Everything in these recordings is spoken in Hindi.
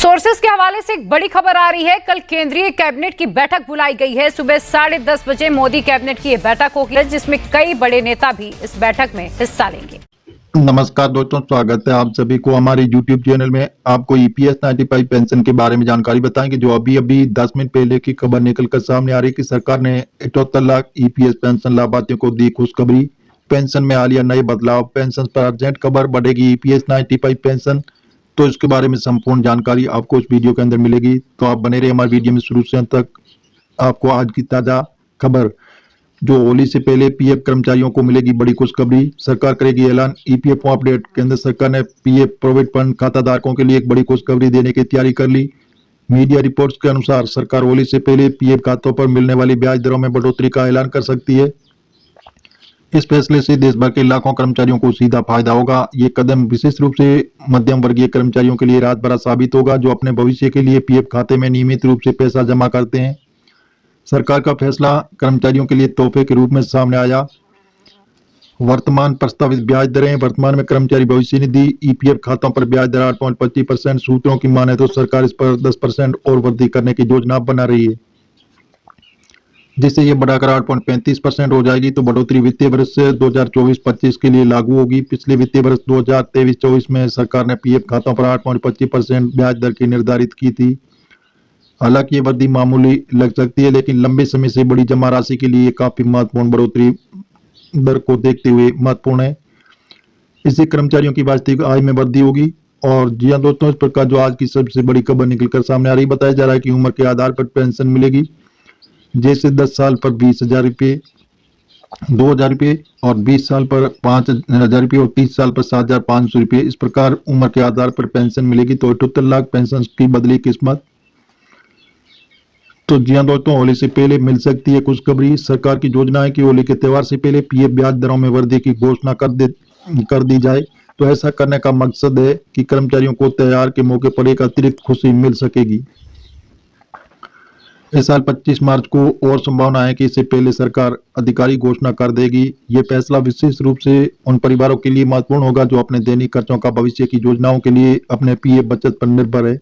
सोर्सेस के हवाले से एक बड़ी खबर आ रही है। कल केंद्रीय कैबिनेट की बैठक बुलाई गई है। सुबह 10:30 बजे मोदी कैबिनेट की यह बैठक होगी, जिसमें कई बड़े नेता भी इस बैठक में हिस्सा लेंगे। नमस्कार दोस्तों, स्वागत है आप सभी को हमारे YouTube चैनल में। आपको EPS 95 पेंशन के बारे में जानकारी बताएंगे, जो अभी 10 मिनट पहले की खबर निकलकर सामने आ रही है कि सरकार ने 78 लाख EPS पेंशन लाभार्थियों को दी खुशखबरी। पेंशन में आ लिया नए बदलाव, पेंशन पर अर्जेंट खबर, बढ़ेगी EPS 95 पेंशन। तो इसके बारे में संपूर्ण जानकारी आपको इस वीडियो के अंदर मिलेगी, तो आप बने रहिए हमारे वीडियो में शुरू से अंत तक। आपको आज की ताजा खबर, जो होली से पहले PF कर्मचारियों को मिलेगी बड़ी खुशखबरी। सरकार करेगी ऐलान, EPFO अपडेट। केंद्र सरकार ने PF प्रोविडेंट फंड खाता धारकों के लिए एक बड़ी खुशखबरी देने की तैयारी कर ली। मीडिया रिपोर्ट्स के अनुसार सरकार होली से पहले PF खातों पर मिलने वाली ब्याज दरों में बढ़ोतरी का ऐलान कर सकती है। इस फैसले से देश भर के लाखों कर्मचारियों को सीधा फायदा होगा। ये कदम विशेष रूप से मध्यम वर्गीय कर्मचारियों के लिए राहत भरा साबित होगा, जो अपने भविष्य के लिए PF खाते में नियमित रूप से पैसा जमा करते हैं। सरकार का फैसला कर्मचारियों के लिए तोहफे के रूप में सामने आया। वर्तमान प्रस्तावित ब्याज दरें। वर्तमान में कर्मचारी भविष्य निधि EPF खातों पर ब्याज दर 8.25%। सूत्रों की माने तो सरकार इस पर 10% और वृद्धि करने की योजना बना रही है, जिससे ये बढ़ाकर 8.35% हो जाएगी। तो बढ़ोतरी वित्तीय वर्ष 2024-25 के लिए लागू होगी। पिछले वित्तीय वर्ष 2023-24 में सरकार ने PF खातों पर 8.25% ब्याज दर की निर्धारित की थी। हालांकि ये वृद्धि मामूली लग सकती है, लेकिन लंबे समय से बड़ी जमा राशि के लिए काफी महत्वपूर्ण बढ़ोतरी दर को देखते हुए महत्वपूर्ण है। इससे कर्मचारियों की वास्तविक आय में वृद्धि होगी। और जी हाँ दोस्तों, इस प्रकार जो आज की सबसे बड़ी खबर निकलकर सामने आ रही, बताया जा रहा है कि उम्र के आधार पर पेंशन मिलेगी। जैसे 10 साल पर 20,000 रुपये, 2,000 रुपये, और 20 साल पर 5,000 रुपये, और 30 साल पर 7,500 रुपये। इस प्रकार उम्र के आधार पर पेंशन मिलेगी। तो 78 लाख पेंशन की बदली किस्मत। तो जी हाँ दोस्तों, होली से पहले मिल सकती है खुशखबरी। सरकार की योजना है कि होली के त्योहार से पहले PF ब्याज दरों में वृद्धि की घोषणा कर दी जाए। तो ऐसा करने का मकसद है कि कर्मचारियों को त्योहार के मौके पर एक अतिरिक्त खुशी मिल सकेगी। इस साल 25 मार्च को और संभावना है कि इससे पहले सरकार आधिकारिक घोषणा कर देगी। ये फैसला विशेष रूप से उन परिवारों के लिए महत्वपूर्ण होगा जो अपने दैनिक खर्चों का भविष्य की योजनाओं के लिए अपने PF बचत पर निर्भर है।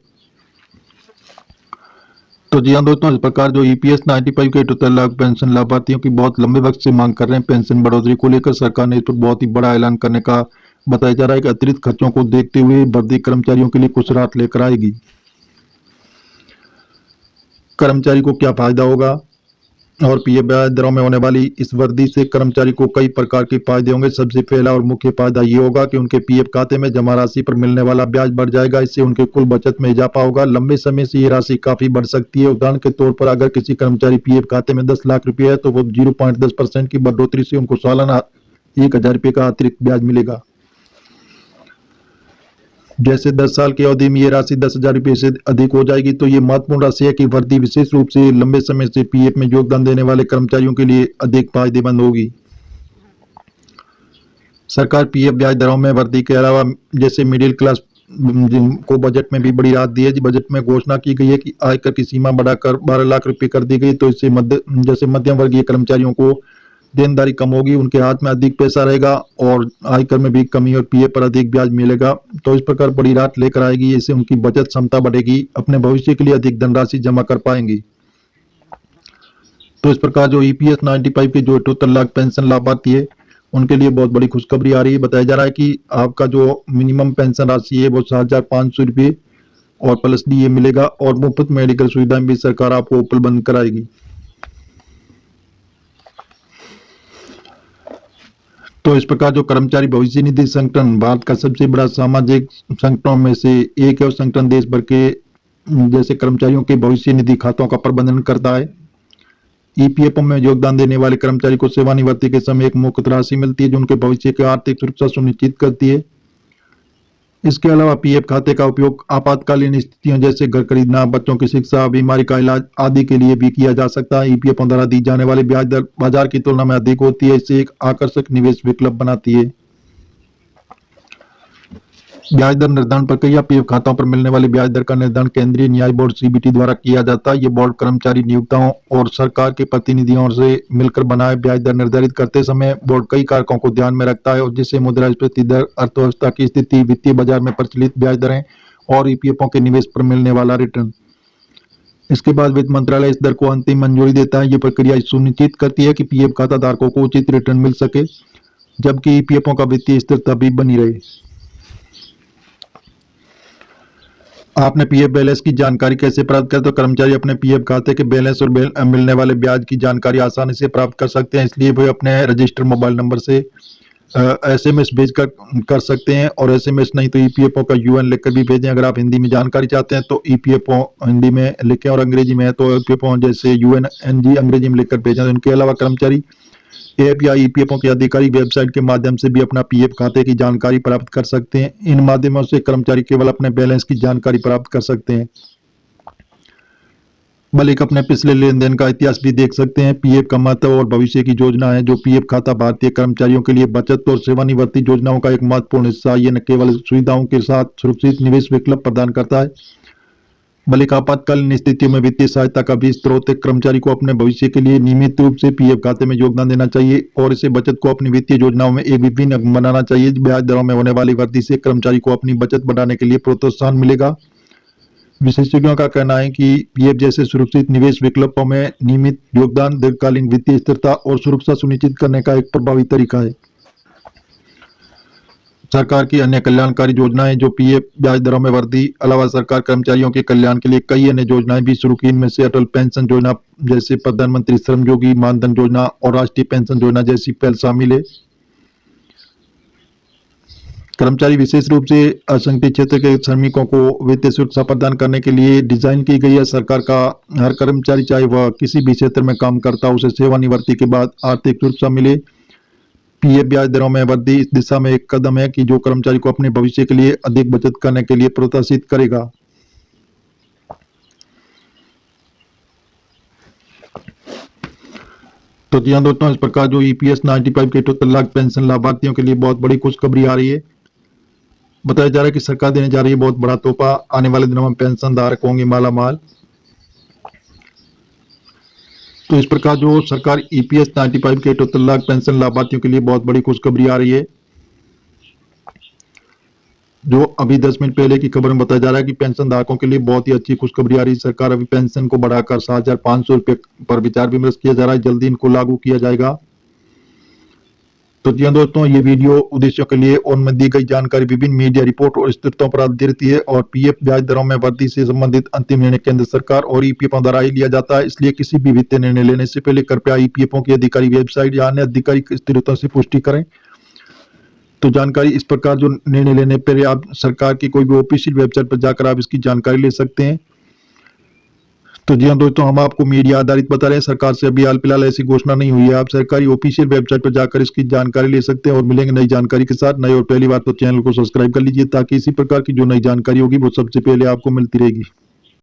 तो जी हाँ दोस्तों, इस प्रकार जो EPS 95 के 78 लाख पेंशन लाभार्थियों की बहुत लंबे वक्त से मांग कर रहे हैं पेंशन बढ़ोतरी को लेकर, सरकार ने इस पर बहुत ही बड़ा ऐलान करने का बताया जा रहा है कि अतिरिक्त खर्चों को देखते हुए वृद्धि कर्मचारियों के लिए कुछ राहत लेकर आएगी। कर्मचारी को क्या फायदा होगा और PF ब्याज दरों में होने वाली इस वृद्धि से कर्मचारी को कई प्रकार के फायदे होंगे। सबसे पहला और मुख्य फायदा ये होगा कि उनके PF खाते में जमा राशि पर मिलने वाला ब्याज बढ़ जाएगा। इससे उनके कुल बचत में इजाफा होगा। लंबे समय से ये राशि काफी बढ़ सकती है। उदाहरण के तौर पर अगर किसी कर्मचारी PF खाते में 10 लाख रुपये है, तो वो 0.10% की बढ़ोतरी से उनको सालाना 1,000 रुपये का अतिरिक्त ब्याज मिलेगा। जैसे 10 साल की अवधि में ये राशि 10,000 रुपये से अधिक हो जाएगी। तो ये महत्वपूर्ण राशि है कि वृद्धि विशेष रूप से लंबे समय से PF में योगदान देने वाले कर्मचारियों के लिए अधिक फायदेमंद होगी। सरकार PF ब्याज दरों में वृद्धि के अलावा जैसे मिडिल क्लास को बजट में भी बड़ी राहत दी है। बजट में घोषणा की गई है कि आयकर की सीमा बढ़ाकर 12 लाख रुपये कर दी गई। तो इससे मध्यम वर्गीय कर्मचारियों को देनदारी कम होगी, उनके हाथ में अधिक पैसा रहेगा और आयकर में भी कमी और PF पर अधिक ब्याज मिलेगा। तो इस प्रकार बड़ी राहत लेकर आएगी। इससे उनकी बचत क्षमता बढ़ेगी, अपने भविष्य के लिए अधिक धनराशि जमा कर पाएंगी। तो इस प्रकार जो EPS 95 के जो 78 लाख पेंशन लाभार्थी है, उनके लिए बहुत बड़ी खुशखबरी आ रही है। बताया जा रहा है कि आपका जो मिनिमम पेंशन राशि है वो 7,500 रुपये और प्लस DA मिलेगा, और मुफ्त मेडिकल सुविधाएं भी सरकार आपको उपलब्ध कराएगी। तो इस प्रकार जो कर्मचारी भविष्य निधि संगठन भारत का सबसे बड़ा सामाजिक संगठनों में से एक है, और संगठन देश भर के जैसे कर्मचारियों के भविष्य निधि खातों का प्रबंधन करता है। EPFO में योगदान देने वाले कर्मचारी को सेवानिवृत्ति के समय एक मुफ्त राशि मिलती है, जो उनके भविष्य की आर्थिक सुरक्षा सुनिश्चित करती है। इसके अलावा PF खाते का उपयोग आपातकालीन स्थितियों जैसे घर खरीदना, बच्चों की शिक्षा, बीमारी का इलाज आदि के लिए भी किया जा सकता है। EPFO द्वारा दी जाने वाली ब्याज दर बाजार की तुलना में अधिक होती है। इससे एक आकर्षक निवेश विकल्प बनाती है। ब्याज दर निर्धारण प्रक्रिया। PF खातों पर मिलने वाली ब्याज दर का निर्धारण केंद्रीय न्याय बोर्ड CBT द्वारा किया जाता है। ये बोर्ड कर्मचारी नियोक्ताओं और सरकार के प्रतिनिधियों से मिलकर बनाए ब्याज दर निर्धारित करते समय बोर्ड कई कारकों को ध्यान में रखता है, और जिससे मुद्रास्फीति दर, अर्थव्यवस्था की स्थिति, वित्तीय बाजार में प्रचलित ब्याज दरें और ईपीएफओ के निवेश पर मिलने वाला रिटर्न। इसके बाद वित्त मंत्रालय इस दर को अंतिम मंजूरी देता है। ये प्रक्रिया सुनिश्चित करती है कि पीएफ खाता धारकों को उचित रिटर्न मिल सके, जबकि ईपीएफओ का वित्तीय स्थिरता भी बनी रहे। आपने पीएफ बैलेंस की जानकारी कैसे प्राप्त करें? तो कर्मचारी अपने पीएफ खाते के बैलेंस और मिलने वाले ब्याज की जानकारी आसानी से प्राप्त कर सकते हैं, इसलिए वे अपने रजिस्टर्ड मोबाइल नंबर से एसएमएस भेज कर सकते हैं, और एसएमएस नहीं तो ईपीएफओ का यूएन लिखकर भी भेजें। अगर आप हिंदी में जानकारी चाहते हैं तो ईपीएफओ हिंदी में लिखें, और अंग्रेजी में है तो ईपीएफओ जैसे यूएनएनजी अंग्रेजी में लिखकर भेजें। इनके अलावा कर्मचारी ऐप या ईपीएफओ के आधिकारिक वेबसाइट के माध्यम से भी अपना पीएफ खाते की जानकारी प्राप्त कर सकते हैं। इन माध्यमों से कर्मचारी केवल अपने बैलेंस की जानकारी प्राप्त कर सकते हैं, बल्कि अपने पिछले लेन देन का इतिहास भी देख सकते हैं। पीएफ का महत्व और भविष्य की योजना है। जो पीएफ खाता भारतीय कर्मचारियों के लिए बचत और सेवानिवृत्ति योजनाओं का एक महत्वपूर्ण हिस्सा है। ये न केवल सुविधाओं के साथ सुरक्षित निवेश विकल्प प्रदान करता है, बल्कि आपातकालीन स्थितियों में वित्तीय सहायता का भी स्रोत है। कर्मचारी को अपने भविष्य के लिए नियमित रूप से पीएफ खाते में योगदान देना चाहिए और इसे बचत को अपनी वित्तीय योजनाओं में एक विभिन्न अंग बनाना चाहिए। ब्याज दरों में होने वाली वृद्धि से कर्मचारी को अपनी बचत बढ़ाने के लिए प्रोत्साहन मिलेगा। विशेषज्ञों का कहना है कि पीएफ जैसे सुरक्षित निवेश विकल्पों में नियमित योगदान दीर्घकालीन वित्तीय स्थिरता और सुरक्षा सुनिश्चित करने का एक प्रभावी तरीका है। सरकार की अन्य कल्याणकारी योजनाएं जो पीएफ ब्याज दरों में वृद्धि अलावा सरकार कर्मचारियों के कल्याण के लिए कई अन्य योजनाएं भी शुरू की। इनमें से अटल पेंशन योजना जैसे प्रधानमंत्री श्रम योगी मानधन योजना और राष्ट्रीय पेंशन योजना जैसी पहल शामिल है। कर्मचारी विशेष रूप से असंगठित क्षेत्र के श्रमिकों को वित्तीय सुरक्षा प्रदान करने के लिए डिजाइन की गई है। सरकार का हर कर्मचारी चाहे वह किसी भी क्षेत्र में काम करता हो उसे सेवानिवृत्ति के बाद आर्थिक सुरक्षा मिले। पीएफ ब्याज दरों में वृद्धि इस दिशा में एक कदम है कि जो कर्मचारी को अपने भविष्य के लिए अधिक बचत करने के लिए प्रोत्साहित करेगा। तो जी हाँ दोस्तों, इस प्रकार जो ईपीएस 95 के 78 लाख पेंशन लाभार्थियों के लिए बहुत बड़ी खुशखबरी आ रही है। बताया जा रहा है कि सरकार देने जा रही है बहुत बड़ा तोहफा। आने वाले दिनों में पेंशन धारक होंगे माला माल। तो इस प्रकार जो सरकार ईपीएस 95 के 78 लाख पेंशन लाभार्थियों के लिए बहुत बड़ी खुशखबरी आ रही है। जो अभी 10 मिनट पहले की खबर में बताया जा रहा है कि पेंशन धारकों के लिए बहुत ही अच्छी खुशखबरी आ रही है। सरकार अभी पेंशन को बढ़ाकर 7,500 रुपये पर विचार विमर्श किया जा रहा है। जल्दी इनको लागू किया जाएगा। तो जी दोस्तों, ये वीडियो उद्देश्यों के लिए और में दी गई जानकारी विभिन्न मीडिया रिपोर्ट और स्थितियों पर आधारित रहती है और पीएफ ब्याज दरों में वृद्धि से संबंधित अंतिम निर्णय केंद्र सरकार और ईपीएफओ द्वारा ही लिया जाता है। इसलिए किसी भी वित्तीय निर्णय लेने से पहले कृपया ईपीएफओ की अधिकारी वेबसाइट या अन्य आधिकारिक स्थितियों से पुष्टि करें। तो जानकारी इस प्रकार जो निर्णय लेने पर आप सरकार की कोई भी ऑफिशियल वेबसाइट पर जाकर आप इसकी जानकारी ले सकते हैं। तो जी हाँ दोस्तों, हम आपको मीडिया आधारित बता रहे हैं। सरकार से अभी हाल फिलहाल ऐसी घोषणा नहीं हुई है। आप सरकारी ऑफिशियल वेबसाइट पर जाकर इसकी जानकारी ले सकते हैं और मिलेंगे नई जानकारी के साथ। नई और पहली बात तो चैनल को सब्सक्राइब कर लीजिए ताकि इसी प्रकार की जो नई जानकारी होगी वो सबसे पहले आपको मिलती रहेगी।